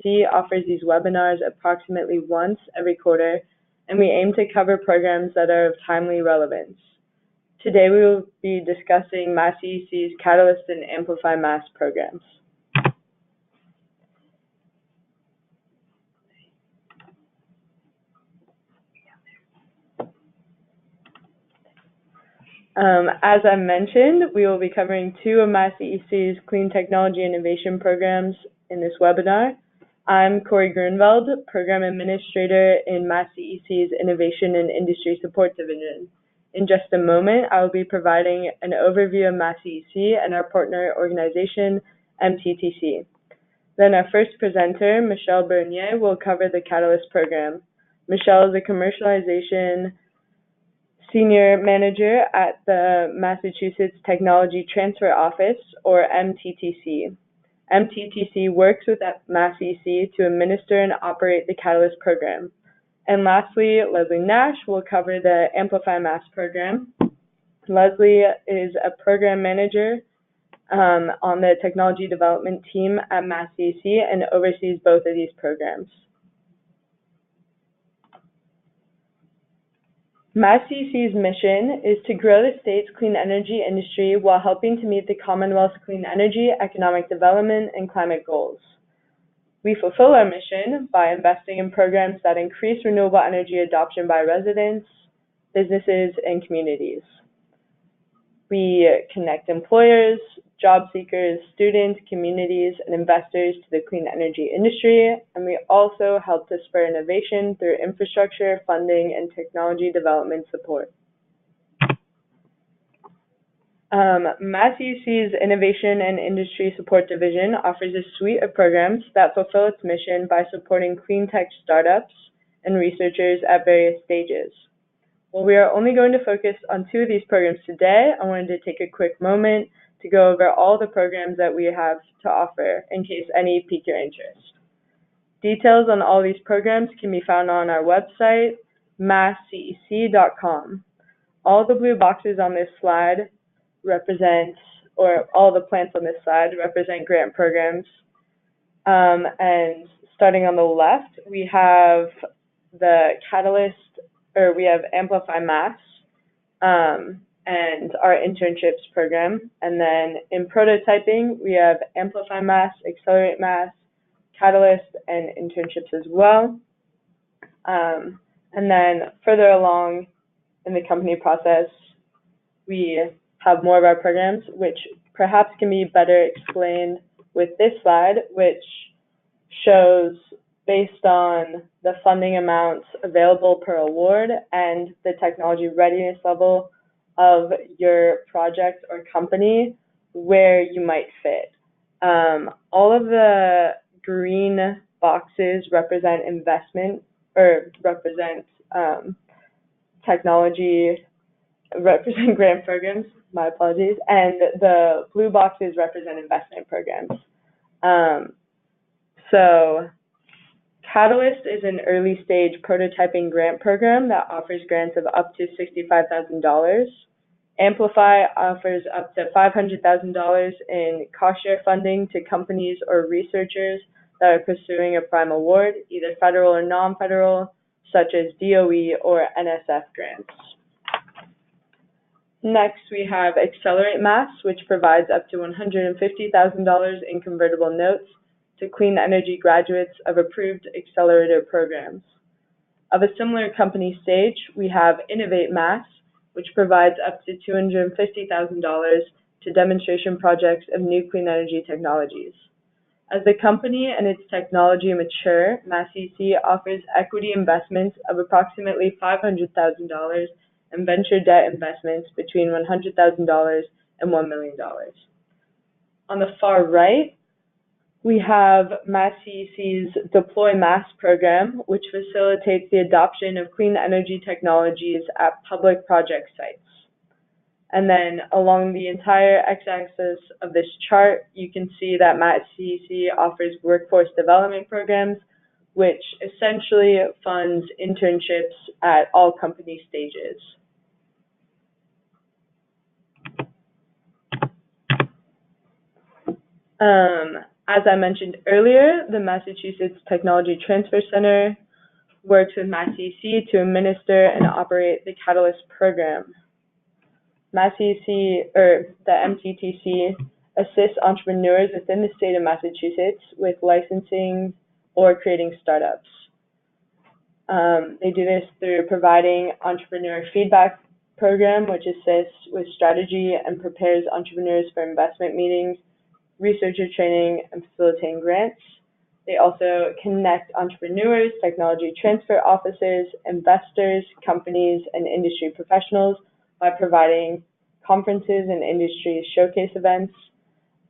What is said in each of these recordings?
MassCEC offers these webinars approximately once every quarter, and we aim to cover programs that are of timely relevance. Today we will be discussing MassCEC's Catalyst and AmplifyMass programs. As I mentioned, we will be covering two of MassCEC's Clean Technology Innovation programs in this webinar. I'm Corey Grunwald, Program Administrator in MassCEC's Innovation and Industry Support Division. In just a moment, I will be providing an overview of MassCEC and our partner organization, MTTC. Then our first presenter, Michelle Bernier, will cover the Catalyst program. Michelle is a commercialization Senior Manager at the Massachusetts Technology Transfer Office, or MTTC. MTTC works with MassCEC to administer and operate the Catalyst program. And lastly, Leslie Nash will cover the AmplifyMass program. Leslie is a program manager on the technology development team at MassCEC and oversees both of these programs. MassCEC's mission is to grow the state's clean energy industry while helping to meet the Commonwealth's clean energy, economic development, and climate goals. We fulfill our mission by investing in programs that increase renewable energy adoption by residents, businesses, and communities. We connect employers, job seekers, students, communities, and investors to the clean energy industry, and we also help to spur innovation through infrastructure, funding, and technology development support. MassCEC's Innovation and Industry Support Division offers a suite of programs that fulfill its mission by supporting clean tech startups and researchers at various stages. While we are only going to focus on two of these programs today, I wanted to take a quick moment to go over all the programs that we have to offer in case any pique your interest. Details on all these programs can be found on our website, masscec.com. All the blue boxes on this slide represent, or all the plants on this slide represent grant programs. And starting on the left, we have the Catalyst, or we have AmplifyMass, and our internships program. And then in prototyping, we have AmplifyMass, AccelerateMass, Catalyst, and internships as well. And then further along in the company process, we have more of our programs, which perhaps can be better explained with this slide, which shows based on the funding amounts available per award and the technology readiness level of your project or company, where you might fit. All of the green boxes represent investment, or represent represent grant programs, my apologies, and the blue boxes represent investment programs. So Catalyst is an early stage prototyping grant program that offers grants of up to $65,000. Amplify offers up to $500,000 in cost share funding to companies or researchers that are pursuing a prime award, either federal or non-federal, such as DOE or NSF grants. Next, we have AccelerateMass, which provides up to $150,000 in convertible notes to clean energy graduates of approved accelerator programs. Of a similar company stage, we have InnovateMass, which provides up to $250,000 to demonstration projects of new clean energy technologies. As the company and its technology mature, MassCEC offers equity investments of approximately $500,000 and venture debt investments between $100,000 and $1 million. On the far right, we have MassCEC's Deploy Mass program, which facilitates the adoption of clean energy technologies at public project sites. And then along the entire x-axis of this chart, you can see that MassCEC offers workforce development programs, which essentially funds internships at all company stages. As I mentioned earlier, the Massachusetts Technology Transfer Center works with MassCEC to administer and operate the Catalyst program. MassCEC, or the MCTC, assists entrepreneurs within the state of Massachusetts with licensing or creating startups. They do this through providing entrepreneur feedback program, which assists with strategy and prepares entrepreneurs for investment meetings, researcher training, and facilitating grants. They also connect entrepreneurs, technology transfer offices, investors, companies, and industry professionals by providing conferences and industry showcase events.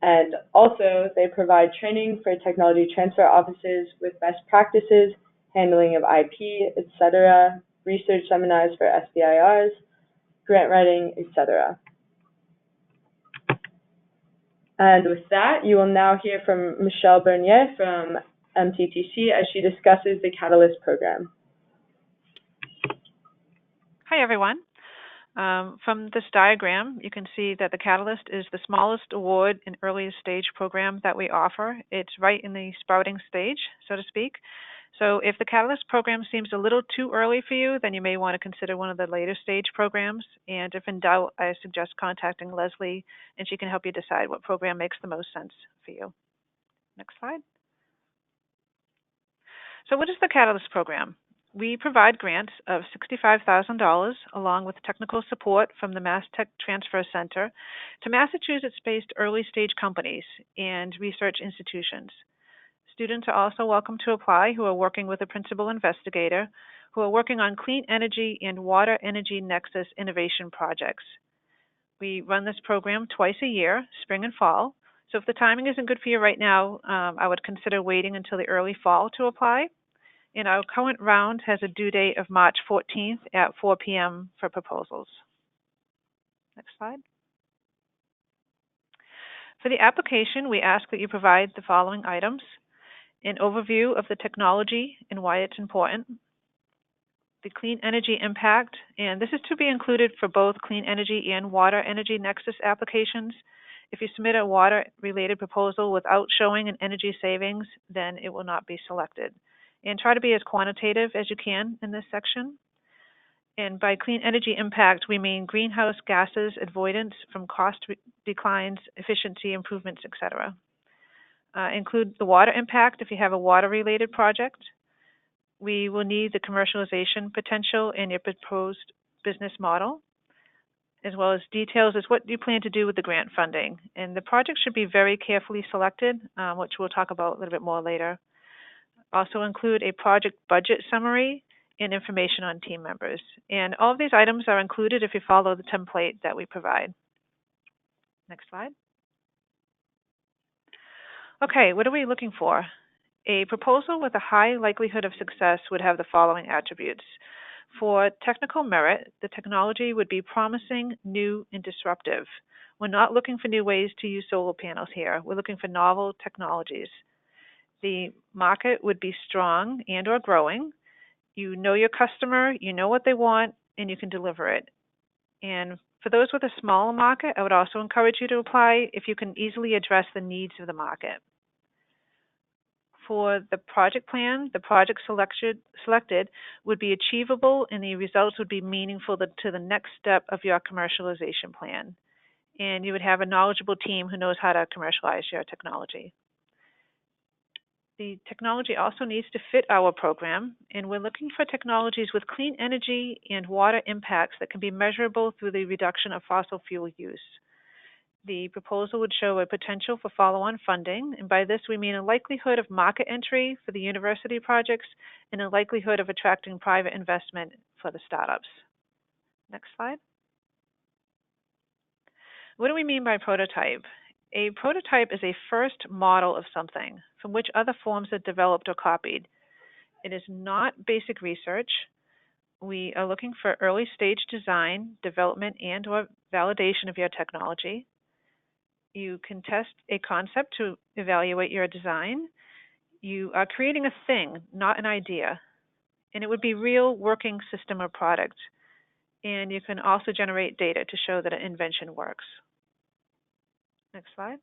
And also, they provide training for technology transfer offices with best practices, handling of IP, etc., research seminars for SBIRs, grant writing, etc. And with that, you will now hear from Michelle Bernier from MTTC as she discusses the Catalyst program. Hi, everyone. From this diagram, you can see that the Catalyst is the smallest award and earliest stage program that we offer. It's right in the sprouting stage, so to speak. So if the Catalyst program seems a little too early for you, then you may want to consider one of the later stage programs. And if in doubt, I suggest contacting Leslie, and she can help you decide what program makes the most sense for you. Next slide. So what is the Catalyst program? We provide grants of $65,000 along with technical support from the Mass Tech Transfer Center to Massachusetts-based early-stage companies and research institutions. Students are also welcome to apply who are working with a principal investigator, who are working on clean energy and water energy nexus innovation projects. We run this program twice a year, spring and fall. So if the timing isn't good for you right now, I would consider waiting until the early fall to apply. And our current round has a due date of March 14th at 4 p.m. for proposals. Next slide. For the application, we ask that you provide the following items: an overview of the technology and why it's important, the clean energy impact, and this is to be included for both clean energy and water energy nexus applications. If you submit a water-related proposal without showing an energy savings, then it will not be selected. And try to be as quantitative as you can in this section. And by clean energy impact, we mean greenhouse gases avoidance from cost declines, efficiency improvements, etc. Include the water impact if you have a water-related project. We will need the commercialization potential in your proposed business model, as well as details as what you plan to do with the grant funding. And the project should be very carefully selected, which we'll talk about a little bit more later. Also include a project budget summary and information on team members. And all of these items are included if you follow the template that we provide. Next slide. Okay, what are we looking for? A proposal with a high likelihood of success would have the following attributes. For technical merit, the technology would be promising, new, and disruptive. We're not looking for new ways to use solar panels here. We're looking for novel technologies. The market would be strong and or growing. You know your customer, you know what they want, and you can deliver it. And for those with a smaller market, I would also encourage you to apply if you can easily address the needs of the market. For the project plan, the project selected would be achievable and the results would be meaningful to the next step of your commercialization plan. And you would have a knowledgeable team who knows how to commercialize your technology. The technology also needs to fit our program, and we're looking for technologies with clean energy and water impacts that can be measurable through the reduction of fossil fuel use. The proposal would show a potential for follow-on funding, and by this we mean a likelihood of market entry for the university projects and a likelihood of attracting private investment for the startups. Next slide. What do we mean by prototype? A prototype is a first model of something from which other forms are developed or copied. It is not basic research. We are looking for early stage design, development, and or validation of your technology. You can test a concept to evaluate your design. You are creating a thing, not an idea. And it would be real working system or product. And you can also generate data to show that an invention works. Next slide.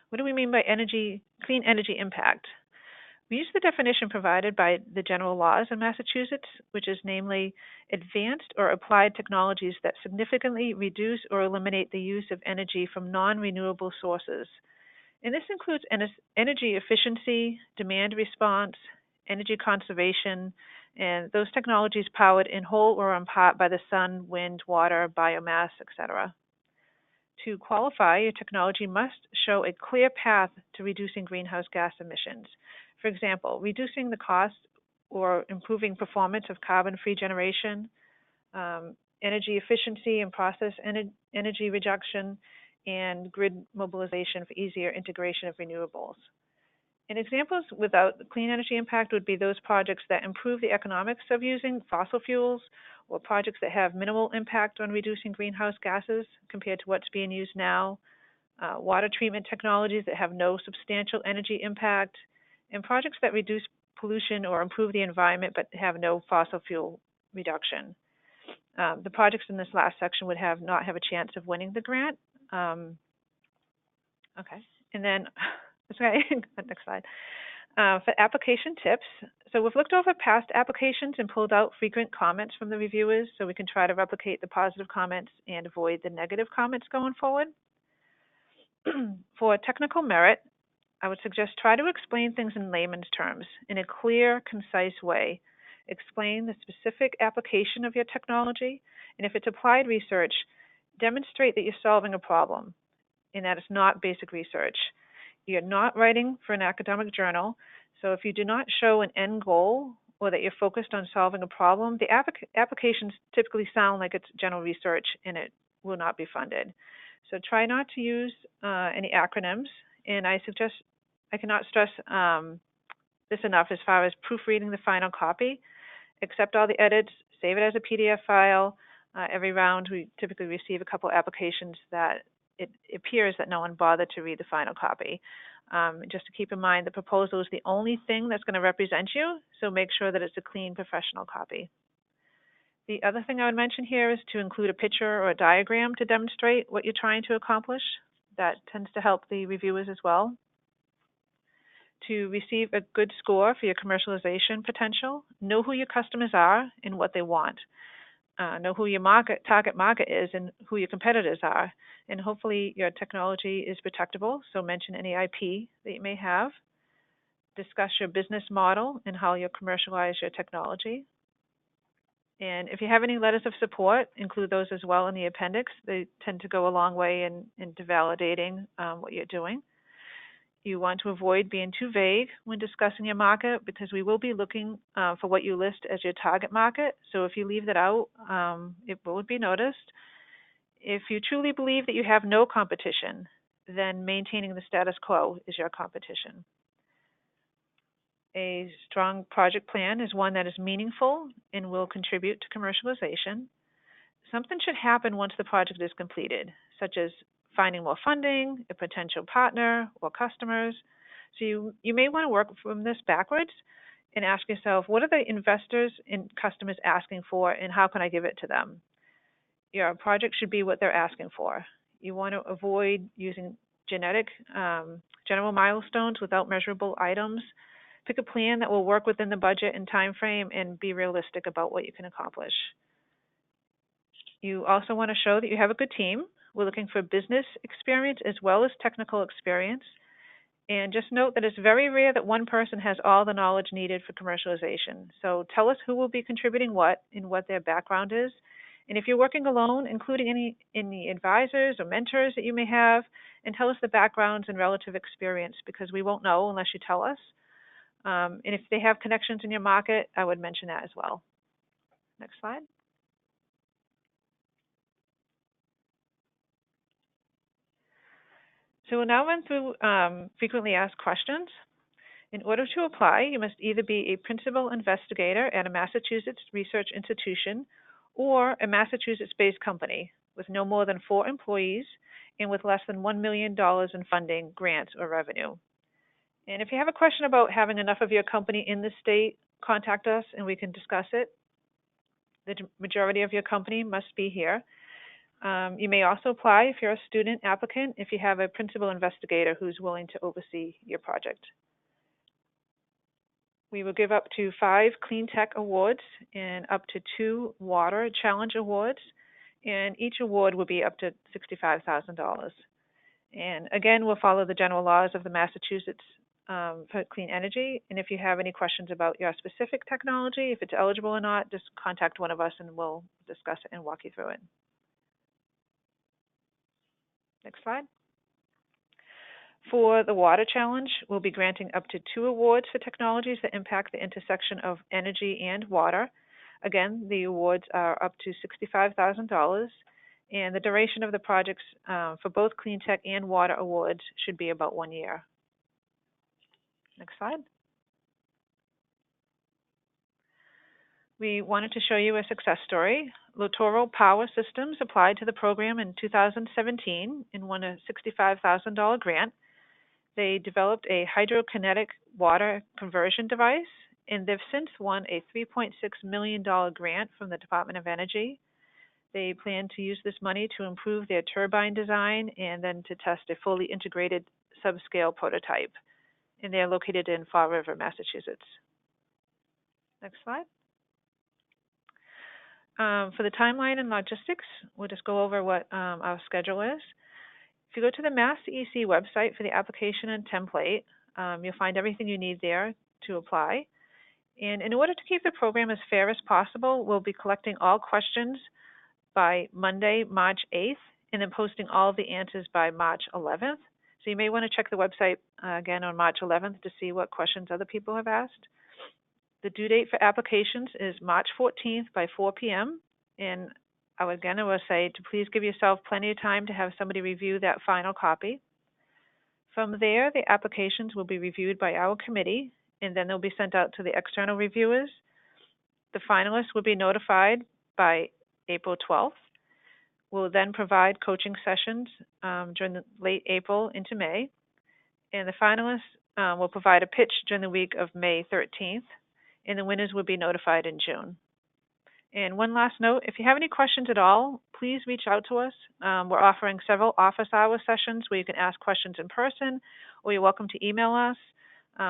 What do we mean by clean energy impact? We use the definition provided by the general laws in Massachusetts, which is namely advanced or applied technologies that significantly reduce or eliminate the use of energy from non-renewable sources. And this includes energy efficiency, demand response, energy conservation, and those technologies powered in whole or in part by the sun, wind, water, biomass, etc. To qualify, your technology must show a clear path to reducing greenhouse gas emissions. For example, reducing the cost or improving performance of carbon-free generation, energy efficiency and process energy reduction, and grid mobilization for easier integration of renewables. And examples without clean energy impact would be those projects that improve the economics of using fossil fuels, or projects that have minimal impact on reducing greenhouse gases compared to what's being used now, water treatment technologies that have no substantial energy impact, and projects that reduce pollution or improve the environment but have no fossil fuel reduction. The projects in this last section would not have a chance of winning the grant. Okay, and then, okay, next slide. For application tips, so we've looked over past applications and pulled out frequent comments from the reviewers so we can try to replicate the positive comments and avoid the negative comments going forward. For technical merit, I would suggest try to explain things in layman's terms in a clear, concise way. Explain the specific application of your technology, and if it's applied research, demonstrate that you're solving a problem and that it's not basic research. You're not writing for an academic journal, so if you do not show an end goal or that you're focused on solving a problem, the applications typically sound like it's general research and it will not be funded. So try not to use any acronyms, and I cannot stress this enough as far as proofreading the final copy. Accept all the edits, save it as a PDF file. Every round we typically receive a couple applications that it appears that no one bothered to read the final copy. Just to keep in mind, the proposal is the only thing that's going to represent you, so make sure that it's a clean professional copy. The other thing I would mention here is to include a picture or a diagram to demonstrate what you're trying to accomplish. That tends to help the reviewers as well. To receive a good score for your commercialization potential, know who your customers are and what they want. Know who your target market is and who your competitors are. And hopefully your technology is protectable, so mention any IP that you may have. Discuss your business model and how you'll commercialize your technology. And if you have any letters of support, include those as well in the appendix. They tend to go a long way into validating what you're doing. You want to avoid being too vague when discussing your market because we will be looking for what you list as your target market. So if you leave that out, it will be noticed. If you truly believe that you have no competition, then maintaining the status quo is your competition. A strong project plan is one that is meaningful and will contribute to commercialization. Something should happen once the project is completed, such as finding more funding, a potential partner, or customers. So you may want to work from this backwards and ask yourself, what are the investors and customers asking for, and how can I give it to them? Your project should be what they're asking for. You want to avoid using general milestones without measurable items. Pick a plan that will work within the budget and time frame and be realistic about what you can accomplish. You also want to show that you have a good team. We're looking for business experience as well as technical experience. And just note that it's very rare that one person has all the knowledge needed for commercialization. So tell us who will be contributing what and what their background is. And if you're working alone, including any advisors or mentors that you may have, and tell us the backgrounds and relative experience because we won't know unless you tell us. And if they have connections in your market, I would mention that as well. Next slide. So we'll now run through frequently asked questions. In order to apply, you must either be a principal investigator at a Massachusetts research institution or a Massachusetts-based company with no more than 4 employees and with less than $1 million in funding, grants, or revenue. And if you have a question about having enough of your company in the state, contact us and we can discuss it. The majority of your company must be here. You may also apply if you're a student applicant if you have a principal investigator who's willing to oversee your project. We will give up to 5 Clean Tech Awards and up to 2 Water Challenge Awards, and each award will be up to $65,000. And again, we'll follow the general laws of the Massachusetts for clean energy. And if you have any questions about your specific technology, if it's eligible or not, just contact one of us and we'll discuss it and walk you through it. Next slide. For the Water Challenge, we'll be granting up to 2 awards for technologies that impact the intersection of energy and water. Again, the awards are up to $65,000, and the duration of the projects for both Clean Tech and Water awards should be about 1 year. Next slide. We wanted to show you a success story. Littoral Power Systems applied to the program in 2017 and won a $65,000 grant. They developed a hydrokinetic water conversion device, and they've since won a $3.6 million grant from the Department of Energy. They plan to use this money to improve their turbine design and then to test a fully integrated subscale prototype. And they're located in Fall River, Massachusetts. Next slide. For the timeline and logistics, we'll just go over what our schedule is. If you go to the MassCEC website for the application and template, you'll find everything you need there to apply. And in order to keep the program as fair as possible, we'll be collecting all questions by Monday, March 8th, and then posting all of the answers by March 11th. So you may want to check the website again on March 11th to see what questions other people have asked. The due date for applications is March 14th by 4 p.m. And I would say to please give yourself plenty of time to have somebody review that final copy. From there, the applications will be reviewed by our committee, and then they'll be sent out to the external reviewers. The finalists will be notified by April 12th. We'll then provide coaching sessions during the late April into May. And the finalists will provide a pitch during the week of May 13th. And the winners will be notified in June. And one last note, if you have any questions at all, please reach out to us. We're offering several office hour sessions where you can ask questions in person, or you're welcome to email us.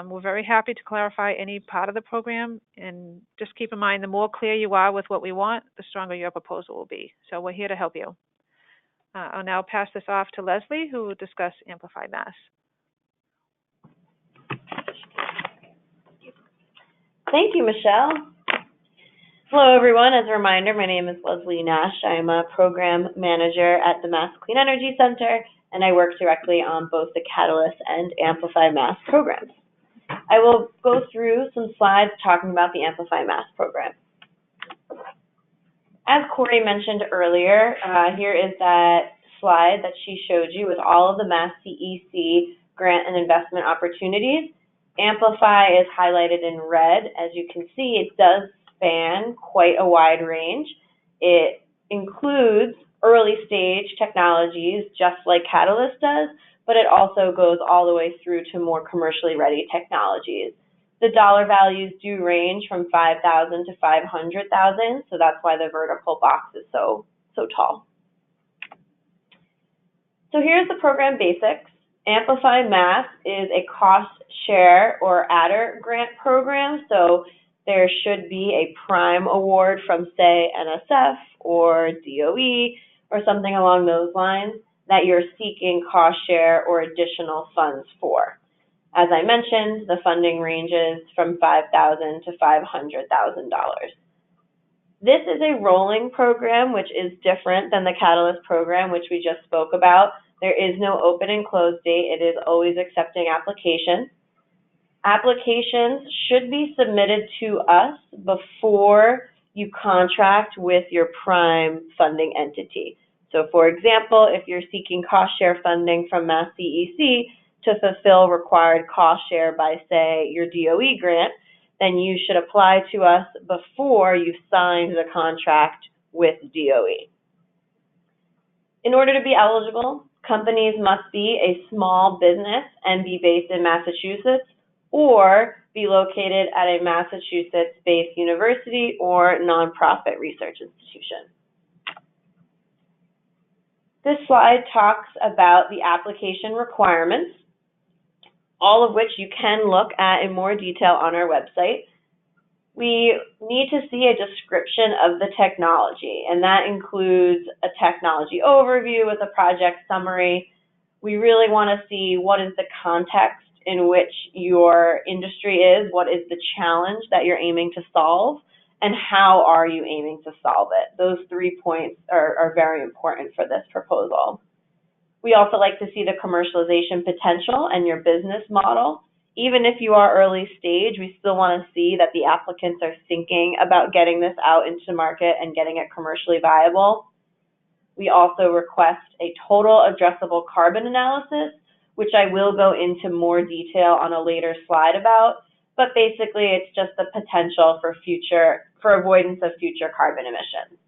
We're very happy to clarify any part of the program, and just keep in mind, the more clear you are with what we want, the stronger your proposal will be. So we're here to help you. I'll now pass this off to Leslie, who will discuss AmplifyMass. Thank you, Michelle. Hello, everyone. As a reminder, my name is Leslie Nash. I'm a program manager at the Mass Clean Energy Center, and I work directly on both the Catalyst and AmplifyMass programs. I will go through some slides talking about the AmplifyMass program. As Corey mentioned earlier, here is that slide that she showed you with all of the MassCEC grant and investment opportunities. Amplify is highlighted in red. As you can see, it does span quite a wide range. It includes early stage technologies, just like Catalyst does, but it also goes all the way through to more commercially ready technologies. The dollar values do range from $5,000 to $500,000, so that's why the vertical box is so tall. So here's the program basics. AmplifyMass is a cost share or adder grant program, so there should be a prime award from, say, NSF or DOE or something along those lines that you're seeking cost share or additional funds for. As I mentioned, the funding ranges from $5,000 to $500,000. This is a rolling program, which is different than the Catalyst program, which we just spoke about. There is no open and close date. It is always accepting applications. Applications should be submitted to us before you contract with your prime funding entity. So for example, if you're seeking cost share funding from MassCEC to fulfill required cost share by, say, your DOE grant, then you should apply to us before you've signed the contract with DOE. In order to be eligible, companies must be a small business and be based in Massachusetts or be located at a Massachusetts-based university or nonprofit research institution. This slide talks about the application requirements, all of which you can look at in more detail on our website. We need to see a description of the technology, and that includes a technology overview with a project summary. We really want to see what is the context in which your industry is, what is the challenge that you're aiming to solve, and how are you aiming to solve it. Those 3 points are very important for this proposal. We also like to see the commercialization potential and your business model. Even if you are early stage, we still want to see that the applicants are thinking about getting this out into market and getting it commercially viable. We also request a total addressable carbon analysis, which I will go into more detail on a later slide about, but basically it's just the potential for avoidance of future carbon emissions.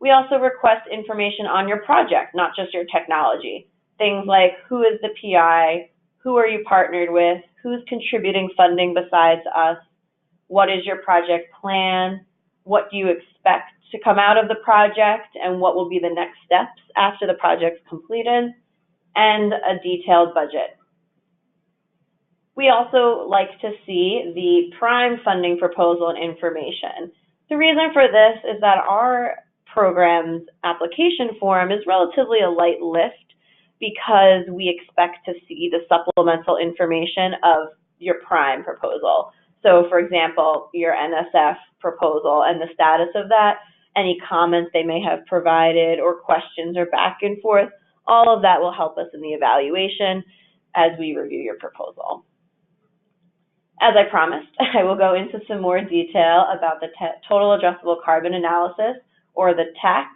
We also request information on your project, not just your technology. Things like who is the PI, who are you partnered with, who's contributing funding besides us, what is your project plan, what do you expect to come out of the project, and what will be the next steps after the project's completed, and a detailed budget. We also like to see the prime funding proposal and information. The reason for this is that our program's application form is relatively a light lift because we expect to see the supplemental information of your prime proposal. So for example, your NSF proposal and the status of that, any comments they may have provided or questions or back and forth, all of that will help us in the evaluation as we review your proposal. As I promised, I will go into some more detail about the total addressable carbon analysis, or the TAC.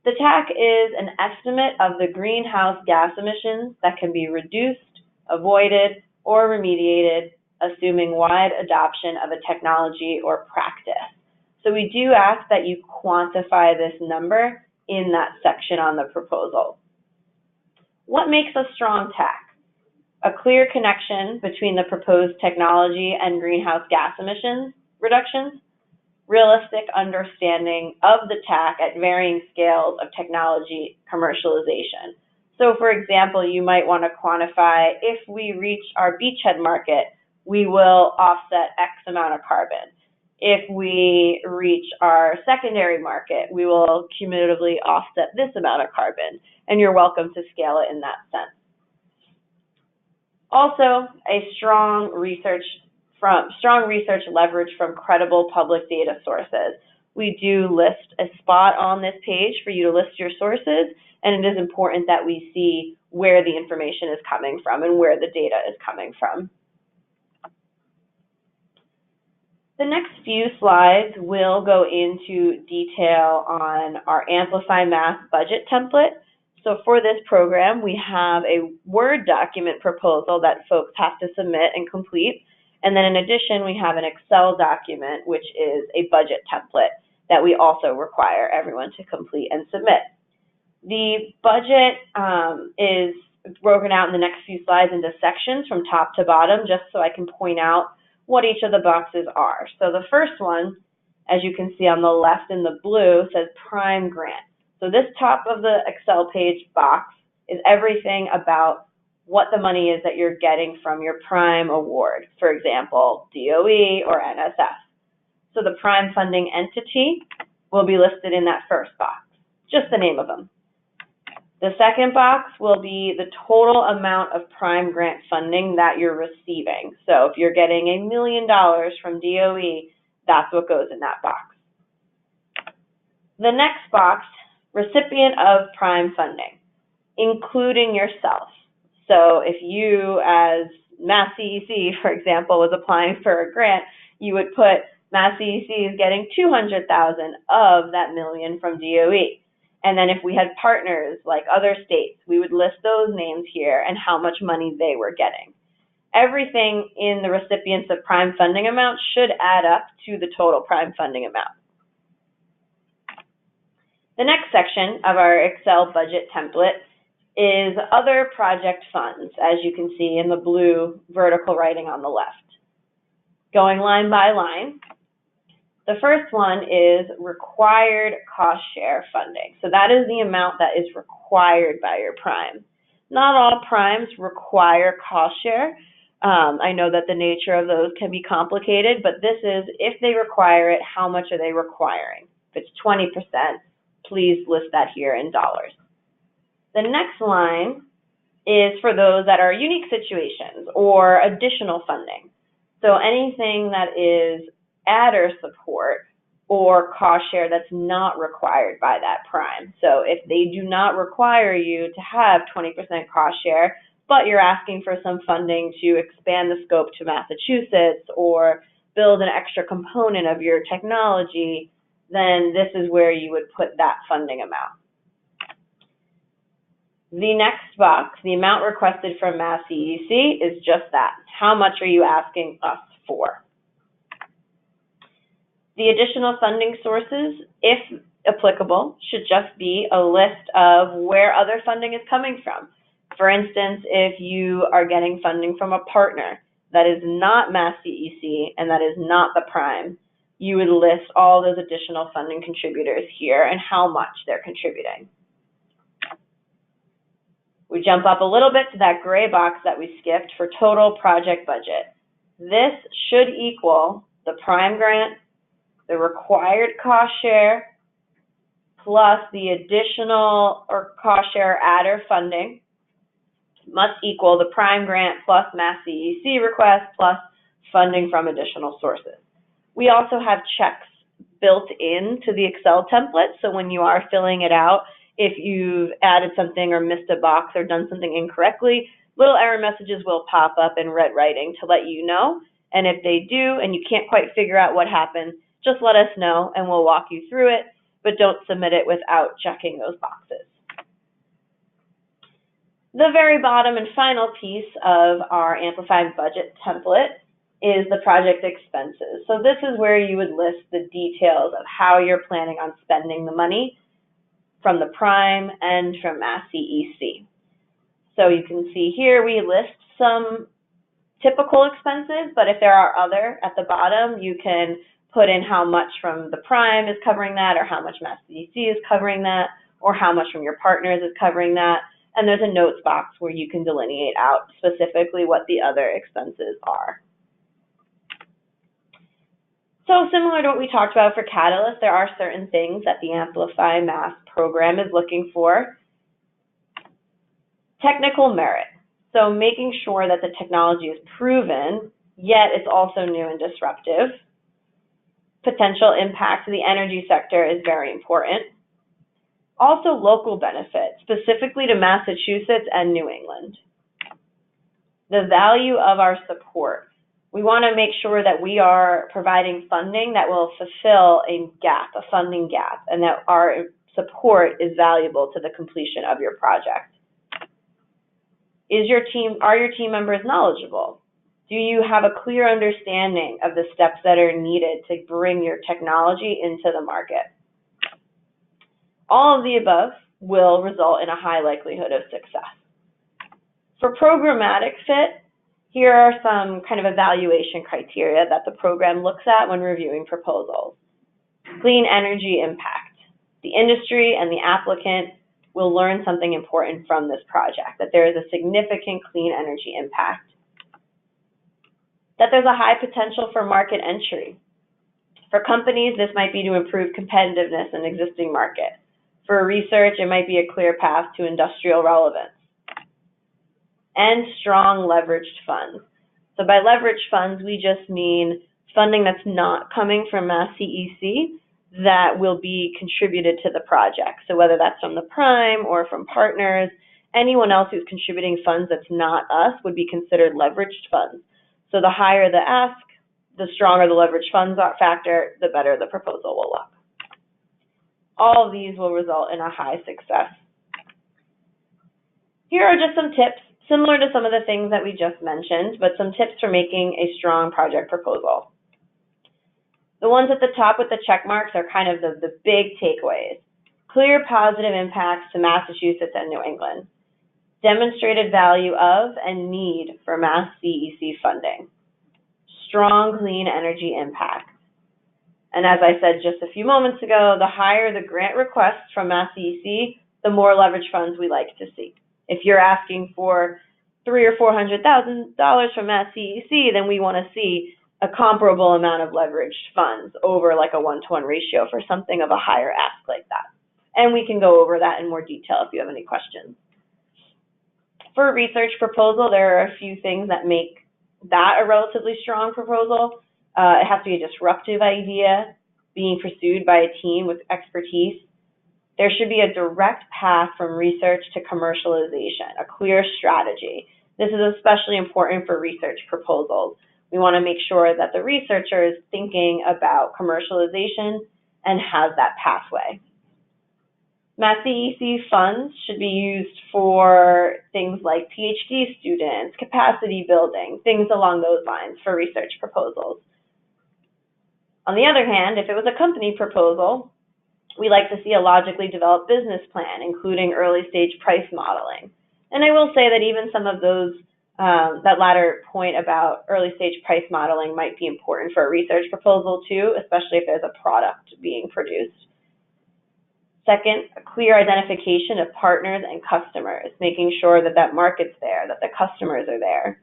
The TAC is an estimate of the greenhouse gas emissions that can be reduced, avoided, or remediated, assuming wide adoption of a technology or practice. So we do ask that you quantify this number in that section on the proposal. What makes a strong TAC? A clear connection between the proposed technology and greenhouse gas emissions reductions, realistic understanding of the TAC at varying scales of technology commercialization. So for example, you might want to quantify if we reach our beachhead market, we will offset X amount of carbon. If we reach our secondary market, we will cumulatively offset this amount of carbon, and you're welcome to scale it in that sense. Also, a strong research leverage from credible public data sources. We do list a spot on this page for you to list your sources, and it is important that we see where the information is coming from and where the data is coming from. The next few slides will go into detail on our AmplifyMass budget template. So for this program, we have a Word document proposal that folks have to submit and complete. And then in addition, we have an Excel document, which is a budget template that we also require everyone to complete and submit. The budget is broken out in the next few slides into sections from top to bottom, just so I can point out what each of the boxes are. So the first one, as you can see on the left in the blue, says Prime Grant. So this top of the Excel page box is everything about what the money is that you're getting from your prime award, for example, DOE or NSF. So the prime funding entity will be listed in that first box, just the name of them. The second box will be the total amount of prime grant funding that you're receiving. So if you're getting $1 million from DOE, that's what goes in that box. The next box, recipient of prime funding, including yourself. So if you, as MassCEC, for example, was applying for a grant, you would put MassCEC is getting $200,000 of that $1 million from DOE. And then if we had partners like other states, we would list those names here and how much money they were getting. Everything in the recipients of prime funding amount should add up to the total prime funding amount. The next section of our Excel budget template is other project funds, as you can see in the blue vertical writing on the left. Going line by line, The first one is required cost share funding. So that is the amount that is required by your prime. Not all primes require cost share. I know that the nature of those can be complicated, but this is, if they require it, how much are they requiring? If it's 20%, please list that here in dollars. The next line is for those that are unique situations or additional funding. So anything that is adder support or cost share that's not required by that prime. So if they do not require you to have 20% cost share, but you're asking for some funding to expand the scope to Massachusetts or build an extra component of your technology, then this is where you would put that funding amount. The next box, the amount requested from MassCEC, is just that. How much are you asking us for? The additional funding sources, if applicable, should just be a list of where other funding is coming from. For instance, if you are getting funding from a partner that is not MassCEC and that is not the prime, you would list all those additional funding contributors here and how much they're contributing. We jump up a little bit to that gray box that we skipped for total project budget. This should equal the prime grant, the required cost share, plus the additional or cost share adder funding must equal the prime grant plus MassCEC request plus funding from additional sources. We also have checks built into the Excel template, so when you are filling it out, if you've added something or missed a box or done something incorrectly, little error messages will pop up in red writing to let you know. And if they do and you can't quite figure out what happened, just let us know and we'll walk you through it, but don't submit it without checking those boxes. The very bottom and final piece of our Amplify budget template is the project expenses. So this is where you would list the details of how you're planning on spending the money from the prime and from MassCEC. So you can see here we list some typical expenses, but if there are other at the bottom, you can put in how much from the prime is covering that, or how much MassCEC is covering that, or how much from your partners is covering that. And there's a notes box where you can delineate out specifically what the other expenses are. So similar to what we talked about for Catalyst, there are certain things that the AmplifyMass program is looking for. Technical merit. So making sure that the technology is proven, yet it's also new and disruptive. Potential impact to the energy sector is very important. Also local benefit, specifically to Massachusetts and New England. The value of our support. We want to make sure that we are providing funding that will fulfill a gap, a funding gap, and that our support is valuable to the completion of your project. Are your team members knowledgeable? Do you have a clear understanding of the steps that are needed to bring your technology into the market? All of the above will result in a high likelihood of success. For programmatic fit, here are some kind of evaluation criteria that the program looks at when reviewing proposals. Clean energy impact. The industry and the applicant will learn something important from this project, that there is a significant clean energy impact. That there's a high potential for market entry. For companies, this might be to improve competitiveness in existing markets. For research, it might be a clear path to industrial relevance. And strong leveraged funds. So by leveraged funds, we just mean funding that's not coming from MassCEC that will be contributed to the project. So whether that's from the prime or from partners, anyone else who's contributing funds that's not us would be considered leveraged funds. So the higher the ask, the stronger the leveraged funds factor, the better the proposal will look. All of these will result in a high success. Here are just some tips, similar to some of the things that we just mentioned, but some tips for making a strong project proposal. The ones at the top with the check marks are kind of the big takeaways. Clear positive impacts to Massachusetts and New England. Demonstrated value of and need for MassCEC funding. Strong clean energy impact. And as I said just a few moments ago, the higher the grant requests from MassCEC, the more leverage funds we like to see. If you're asking for $300,000 or $400,000 from MassCEC, then we want to see a comparable amount of leveraged funds over like a 1-to-1 ratio for something of a higher ask like that. And we can go over that in more detail if you have any questions. For a research proposal, there are a few things that make that a relatively strong proposal. It has to be a disruptive idea being pursued by a team with expertise. There should be a direct path from research to commercialization, a clear strategy. This is especially important for research proposals. We want to make sure that the researcher is thinking about commercialization and has that pathway. MassCEC funds should be used for things like PhD students, capacity building, things along those lines for research proposals. On the other hand, if it was a company proposal, we like to see a logically developed business plan, including early stage price modeling. And I will say that even some of those, that latter point about early stage price modeling might be important for a research proposal too, especially if there's a product being produced. Second, a clear identification of partners and customers, making sure that that market's there, that the customers are there.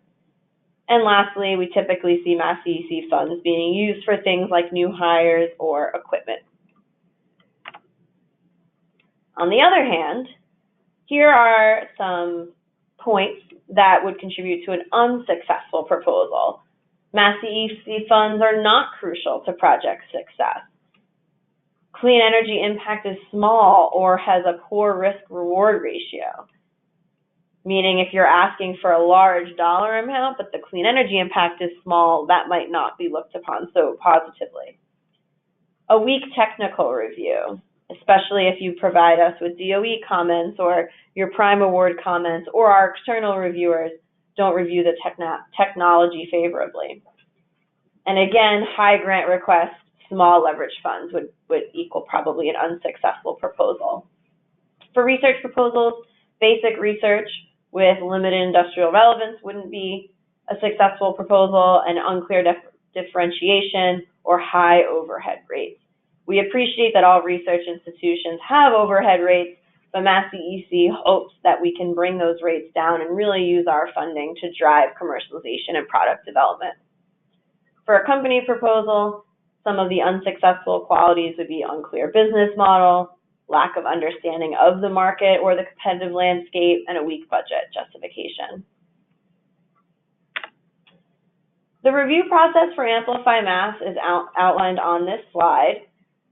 And lastly, we typically see MassCEC funds being used for things like new hires or equipment. On the other hand, here are some points that would contribute to an unsuccessful proposal. MassCEC funds are not crucial to project success. Clean energy impact is small or has a poor risk-reward ratio, meaning if you're asking for a large dollar amount but the clean energy impact is small, that might not be looked upon so positively. A weak technical review, especially if you provide us with DOE comments or your prime award comments, or our external reviewers don't review the technology favorably. And again, high grant requests, small leverage funds would equal probably an unsuccessful proposal. For research proposals, basic research with limited industrial relevance wouldn't be a successful proposal, and unclear differentiation or high overhead rates. We appreciate that all research institutions have overhead rates, but MassCEC hopes that we can bring those rates down and really use our funding to drive commercialization and product development. For a company proposal, some of the unsuccessful qualities would be unclear business model, lack of understanding of the market or the competitive landscape, and a weak budget justification. The review process for AmplifyMass is outlined on this slide.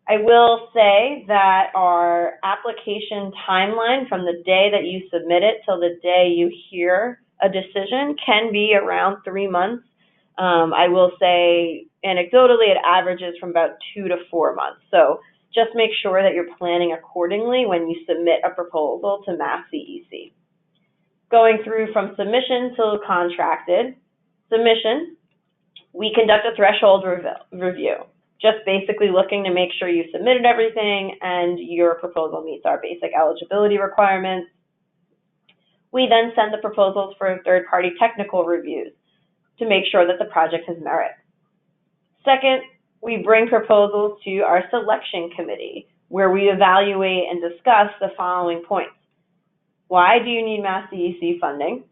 I will say that our application timeline from the day that you submit it till the day you hear a decision can be around 3 months. I will say anecdotally it averages from about 2 to 4 months. So just make sure that you're planning accordingly when you submit a proposal to MassCEC. Going through from submission to contracted. Submission, we conduct a threshold review, just basically looking to make sure you submitted everything and your proposal meets our basic eligibility requirements. We then send the proposals for third-party technical reviews to make sure that the project has merit. Second, we bring proposals to our selection committee, where we evaluate and discuss the following points. Why do you need MassCEC funding?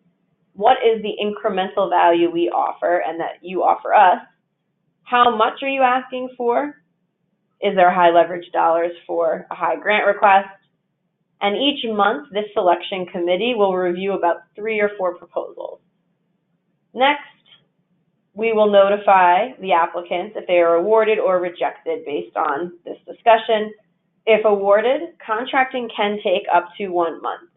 What is the incremental value we offer and that you offer us? How much are you asking for? Is there high leverage dollars for a high grant request? And each month, this selection committee will review about 3 or 4 proposals. Next, we will notify the applicants if they are awarded or rejected based on this discussion. If awarded, contracting can take up to 1 month.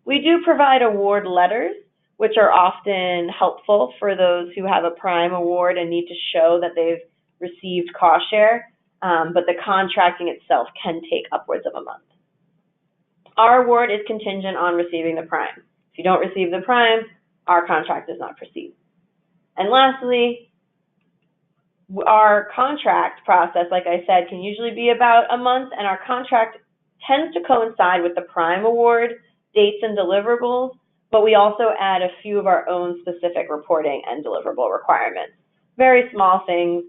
We do provide award letters, which are often helpful for those who have a prime award and need to show that they've received cost share, but the contracting itself can take upwards of a month. Our award is contingent on receiving the prime. If you don't receive the prime, our contract does not proceed. And lastly, our contract process, like I said, can usually be about a month, and our contract tends to coincide with the prime award dates and deliverables, but we also add a few of our own specific reporting and deliverable requirements. Very small things,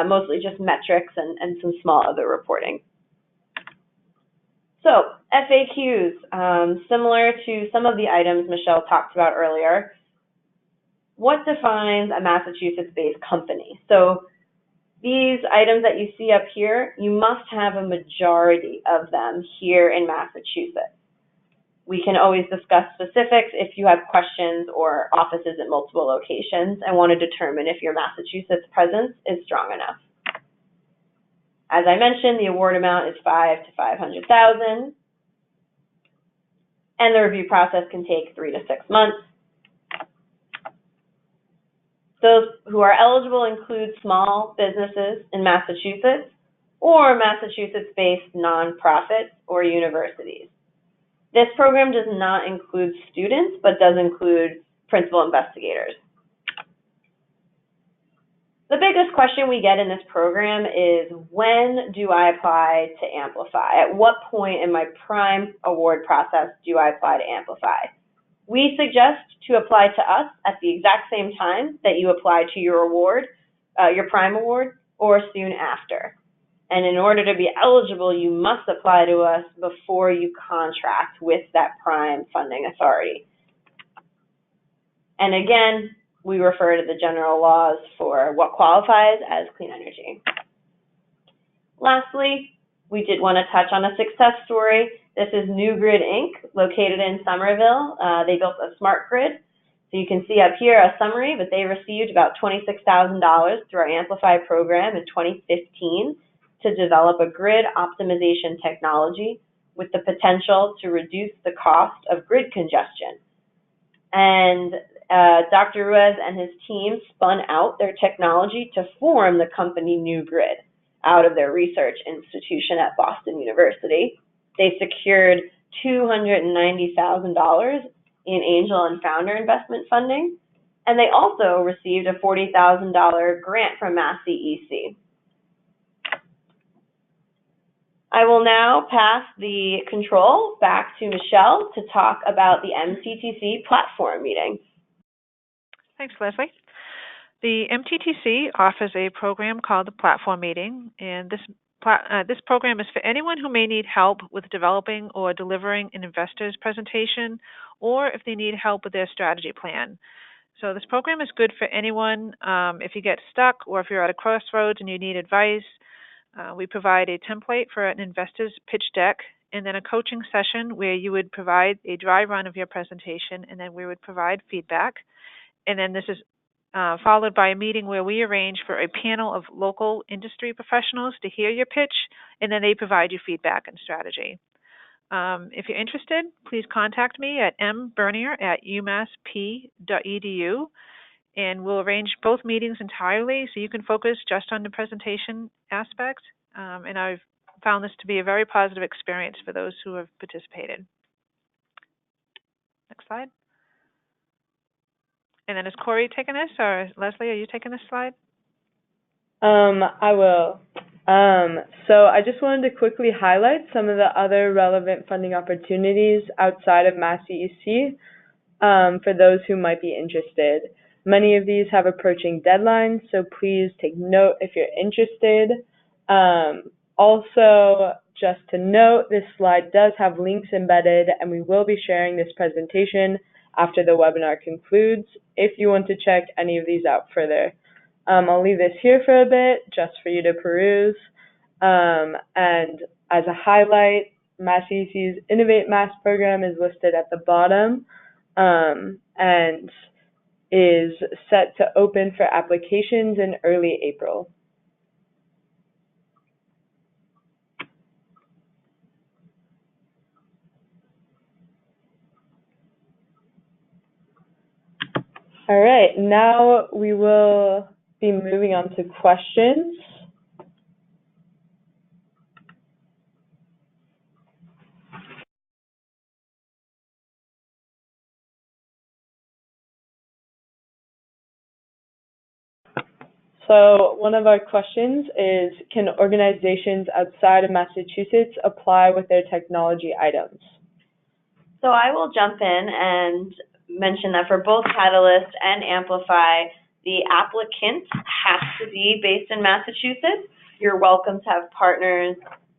mostly just metrics and some small other reporting. So FAQs, similar to some of the items Michelle talked about earlier. What defines a Massachusetts-based company? So these items that you see up here, you must have a majority of them here in Massachusetts. We can always discuss specifics if you have questions or offices at multiple locations and want to determine if your Massachusetts presence is strong enough. As I mentioned, the award amount is $500,000 to $500,000, and the review process can take 3 to 6 months. Those who are eligible include small businesses in Massachusetts or Massachusetts-based nonprofits or universities. This program does not include students, but does include principal investigators. The biggest question we get in this program is, when do I apply to Amplify? At what point in my prime award process do I apply to Amplify? We suggest to apply to us at the exact same time that you apply to your award, your prime award, or soon after. And in order to be eligible, you must apply to us before you contract with that prime funding authority. And again, we refer to the general laws for what qualifies as clean energy. Lastly, we did want to touch on a success story. This is New Grid Inc., located in Somerville. They built a smart grid. So you can see up here a summary, but they received about $26,000 through our Amplify program in 2015 to develop a grid optimization technology with the potential to reduce the cost of grid congestion. And Dr. Ruiz and his team spun out their technology to form the company New Grid out of their research institution at Boston University. They secured $290,000 in angel and founder investment funding, and they also received a $40,000 grant from MassCEC. I will now pass the control back to Michelle to talk about the MTTC platform meeting. Thanks, Leslie. The MTTC offers a program called the Platform Meeting, and this program is for anyone who may need help with developing or delivering an investor's presentation, or if they need help with their strategy plan. So this program is good for anyone. If you get stuck or if you're at a crossroads and you need advice, we provide a template for an investor's pitch deck, and then a coaching session where you would provide a dry run of your presentation, and then we would provide feedback. And then this is followed by a meeting where we arrange for a panel of local industry professionals to hear your pitch, and then they provide you feedback and strategy. If you're interested, please contact me at mbernier@umassp.edu, and we'll arrange both meetings entirely so you can focus just on the presentation aspect. And I've found this to be a very positive experience for those who have participated. Next slide. And then is Corey taking this, or Leslie, are you taking this slide? I will. So I just wanted to quickly highlight some of the other relevant funding opportunities outside of MassCEC for those who might be interested. Many of these have approaching deadlines, so please take note if you're interested. Also, just to note, this slide does have links embedded, and we will be sharing this presentation after the webinar concludes if you want to check any of these out further. I'll leave this here for a bit just for you to peruse. And as a highlight, MassCEC's Innovate Mass program is listed at the bottom and is set to open for applications in early April. All right, now we will be moving on to questions. So one of our questions is, can organizations outside of Massachusetts apply with their technology items? So I will jump in and mention that for both Catalyst and Amplify, The applicant has to be based in Massachusetts. You're welcome to have partners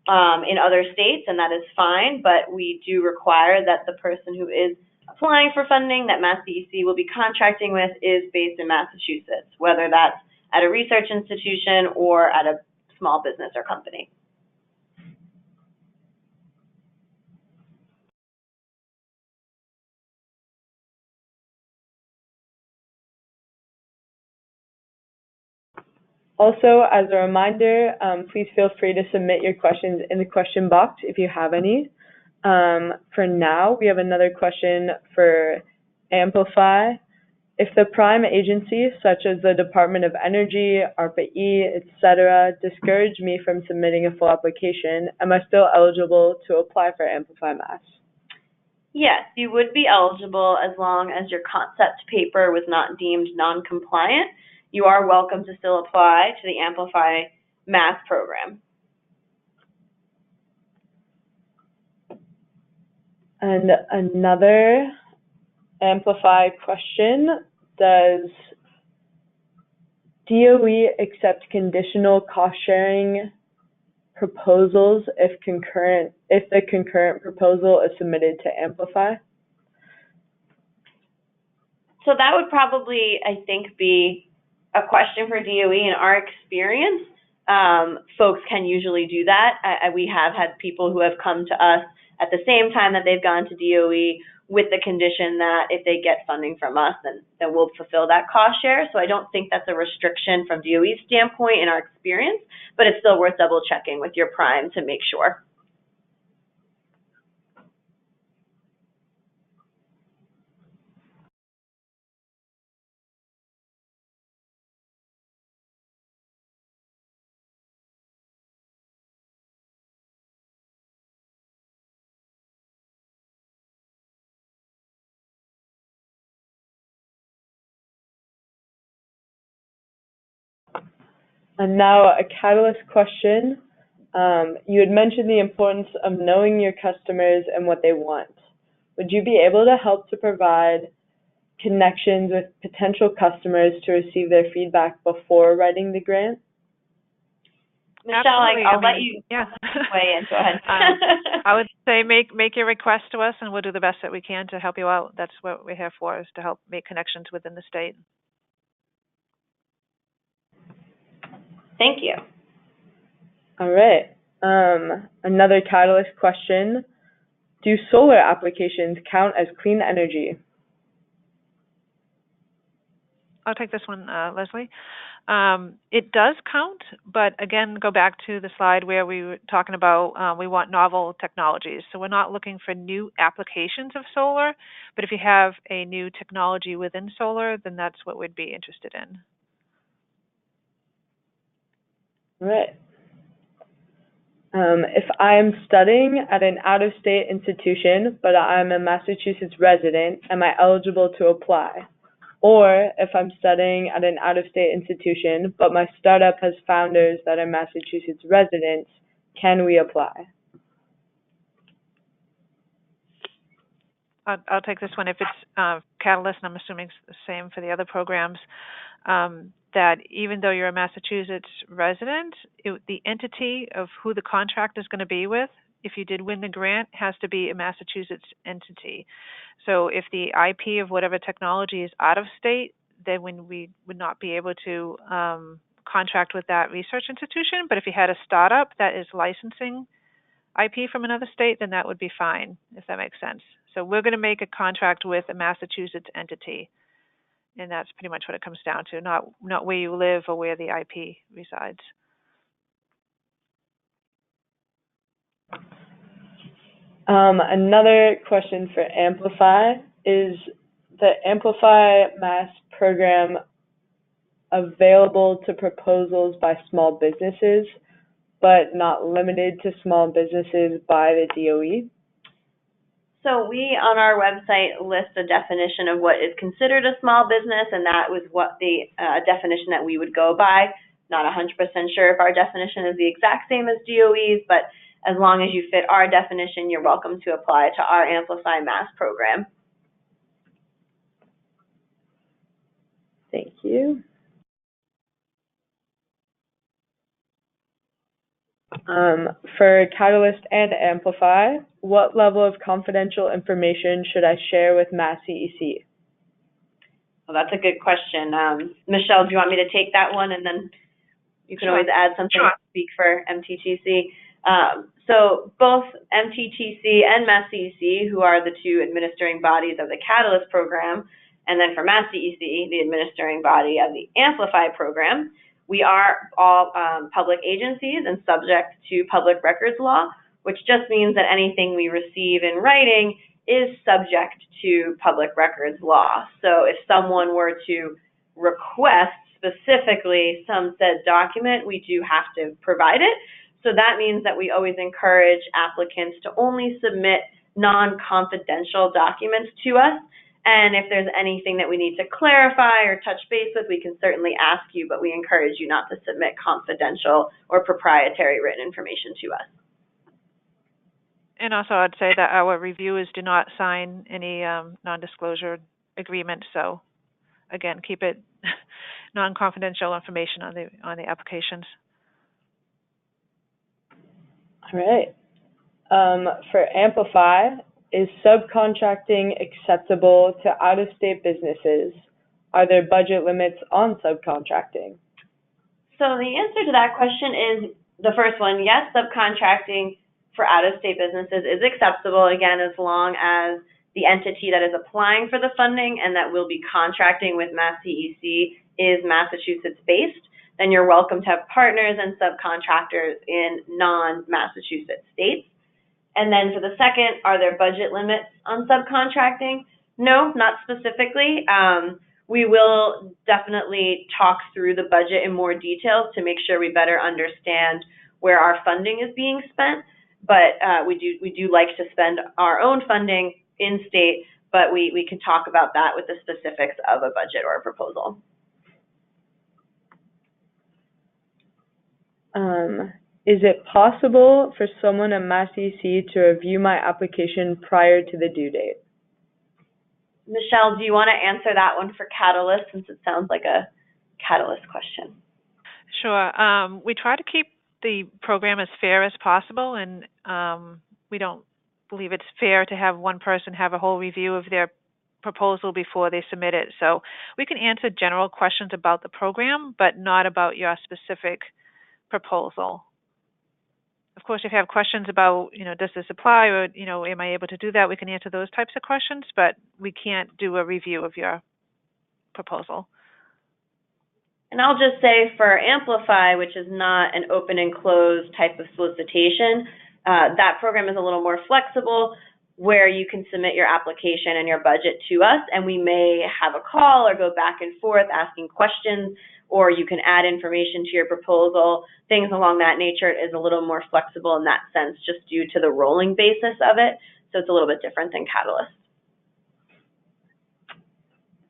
in other states, and that is fine, but we do require that the person who is applying for funding that MassCEC will be contracting with is based in Massachusetts, whether that's at a research institution or at a small business or company. Also, as a reminder, please feel free to submit your questions in the question box if you have any. For now, we have another question for Amplify. If the prime agencies, such as the Department of Energy, ARPA-E, etc., discourage me from submitting a full application, am I still eligible to apply for AmplifyMass? Yes, you would be eligible as long as your concept paper was not deemed non-compliant. You are welcome to still apply to the AmplifyMass program. And another Amplify question, does DOE accept conditional cost-sharing proposals if the concurrent proposal is submitted to Amplify? So that would probably, I think, be a question for DOE. In our experience, folks can usually do that. We have had people who have come to us at the same time that they've gone to DOE with the condition that if they get funding from us, then we'll fulfill that cost share. So I don't think that's a restriction from DOE's standpoint in our experience, but it's still worth double checking with your prime to make sure. And now a catalyst question. You had mentioned the importance of knowing your customers and what they want. Would you be able to help to provide connections with potential customers to receive their feedback before writing the grant? Michelle, I'll let you weigh in. Go ahead. I would say make your request to us, and we'll do the best that we can to help you out. That's what we're here for, is to help make connections within the state. Thank you. All right. Another catalyst question. Do solar applications count as clean energy? I'll take this one, Leslie. It does count, but again, go back to the slide where we were talking about we want novel technologies. So we're not looking for new applications of solar, but if you have a new technology within solar, then that's what we'd be interested in. All right. If I'm studying at an out-of-state institution, but I'm a Massachusetts resident, am I eligible to apply? Or if I'm studying at an out-of-state institution, but my startup has founders that are Massachusetts residents, can we apply? I'll take this one. If it's Catalyst, and I'm assuming it's the same for the other programs, that even though you're a Massachusetts resident, the entity of who the contract is going to be with, if you did win the grant, has to be a Massachusetts entity. So if the IP of whatever technology is out of state, then we would not be able to contract with that research institution. But if you had a startup that is licensing IP from another state, then that would be fine, if that makes sense. So we're going to make a contract with a Massachusetts entity, and that's pretty much what it comes down to, not where you live or where the IP resides. Another question for Amplify, is the AmplifyMass program available to proposals by small businesses, but not limited to small businesses by the DOE? So we, on our website, list a definition of what is considered a small business, and that was what the definition that we would go by. Not 100% sure if our definition is the exact same as DOE's, but as long as you fit our definition, you're welcome to apply to our AmplifyMass program. Thank you. For Catalyst and Amplify, what level of confidential information should I share with MassCEC? Well, that's a good question. Michelle, do you want me to take that one, and then you can always add something to speak for MTTC? So both MTTC and MassCEC, who are the two administering bodies of the Catalyst program, and then for MassCEC, the administering body of the Amplify program, we are all public agencies and subject to public records law, which just means that anything we receive in writing is subject to public records law. So if someone were to request specifically some said document, we do have to provide it. So that means that we always encourage applicants to only submit non-confidential documents to us. And if there's anything that we need to clarify or touch base with, we can certainly ask you, but we encourage you not to submit confidential or proprietary written information to us. And also, I'd say that our reviewers do not sign any non-disclosure agreement. So, again, keep it non-confidential information on the applications. All right. For Amplify, is subcontracting acceptable to out-of-state businesses? Are there budget limits on subcontracting? So the answer to that question is the first one, yes, subcontracting for out-of-state businesses is acceptable, again, as long as the entity that is applying for the funding and that will be contracting with MassCEC is Massachusetts-based. Then you're welcome to have partners and subcontractors in non-Massachusetts states. And then for the second, are there budget limits on subcontracting? No, not specifically. We will definitely talk through the budget in more detail to make sure we better understand where our funding is being spent. But we do like to spend our own funding in state, but we can talk about that with the specifics of a budget or a proposal. Is it possible for someone at MassCEC to review my application prior to the due date? Michelle, do you want to answer that one for Catalyst, since it sounds like a Catalyst question? Sure. We try to keep the program as fair as possible, and we don't believe it's fair to have one person have a whole review of their proposal before they submit it. So we can answer general questions about the program, but not about your specific proposal. Of course, if you have questions about, does this apply, or, am I able to do that, we can answer those types of questions, but we can't do a review of your proposal. And I'll just say for Amplify, which is not an open and closed type of solicitation, that program is a little more flexible, where you can submit your application and your budget to us, and we may have a call or go back and forth asking questions, or you can add information to your proposal. Things along that nature is a little more flexible in that sense, just due to the rolling basis of it. So it's a little bit different than Catalyst.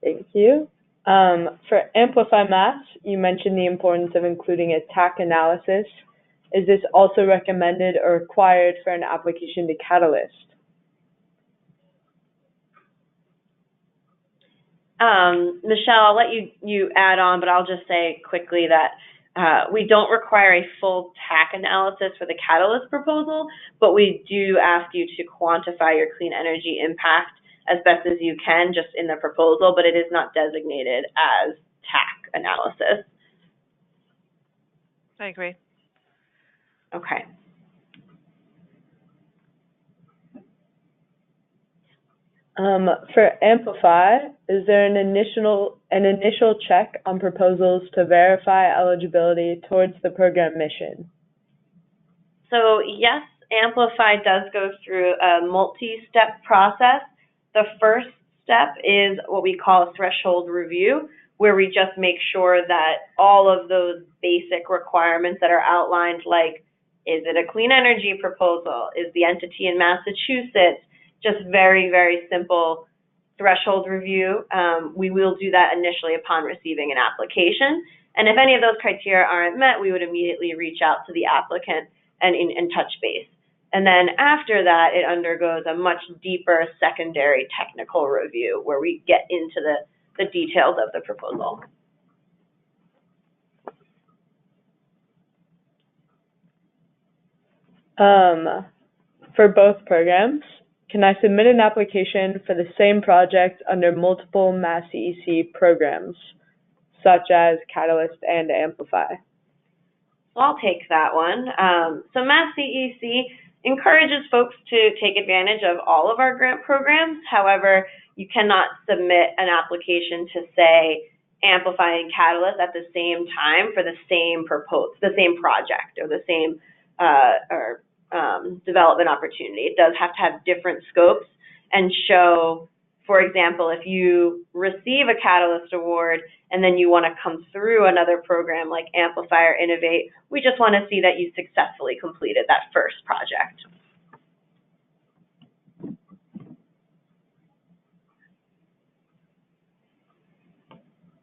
Thank you. For AmplifyMass, you mentioned the importance of including a TAC analysis. Is this also recommended or required for an application to Catalyst? Michelle, I'll let you add on, but I'll just say quickly that we don't require a full TAC analysis for the Catalyst proposal, but we do ask you to quantify your clean energy impact as best as you can just in the proposal, but it is not designated as TAC analysis. I agree. Okay. For Amplify, is there an initial check on proposals to verify eligibility towards the program mission? So yes, Amplify does go through a multi-step process. The first step is what we call a threshold review, where we just make sure that all of those basic requirements that are outlined, like, is it a clean energy proposal? Is the entity in Massachusetts? Just very, very simple threshold review. We will do that initially upon receiving an application. And if any of those criteria aren't met, we would immediately reach out to the applicant and touch base. And then after that, it undergoes a much deeper secondary technical review where we get into the details of the proposal. For both programs, can I submit an application for the same project under multiple MassCEC programs, such as Catalyst and Amplify? So I'll take that one. So MassCEC encourages folks to take advantage of all of our grant programs. However, you cannot submit an application to, say, Amplify and Catalyst at the same time for the same project or the same development opportunity. It does have to have different scopes and show, for example, if you receive a Catalyst award and then you want to come through another program like Amplify or Innovate, we just want to see that you successfully completed that first project.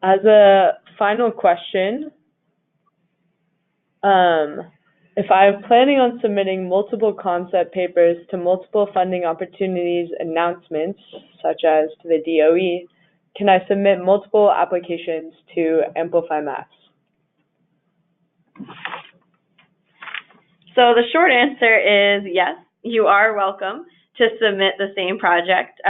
As a final question, if I'm planning on submitting multiple concept papers to multiple funding opportunities announcements, such as to the DOE, can I submit multiple applications to AmplifyMass? So the short answer is yes, you are welcome to submit the same project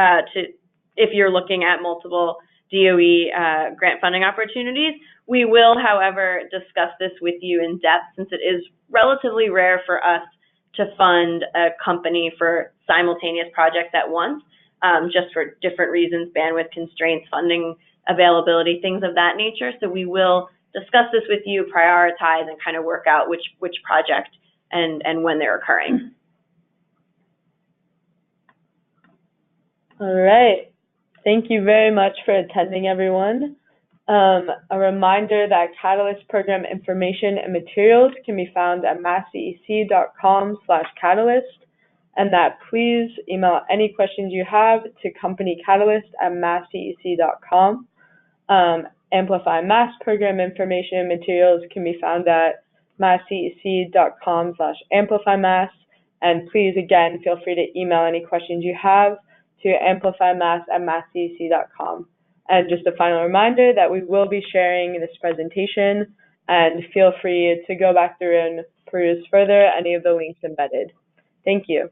if you're looking at multiple DOE grant funding opportunities. We will, however, discuss this with you in depth, since it is relatively rare for us to fund a company for simultaneous projects at once, just for different reasons, bandwidth constraints, funding availability, things of that nature. So we will discuss this with you, prioritize, and kind of work out which project and when they're occurring. All right. Thank you very much for attending, everyone. A reminder that Catalyst program information and materials can be found at masscec.com/catalyst, and that please email any questions you have to companycatalyst@masscec.com. AmplifyMass program information and materials can be found at masscec.com/amplifymass, and please, again, feel free to email any questions you have to amplifymass@masscec.com. And just a final reminder that we will be sharing this presentation, and feel free to go back through and peruse further any of the links embedded. Thank you.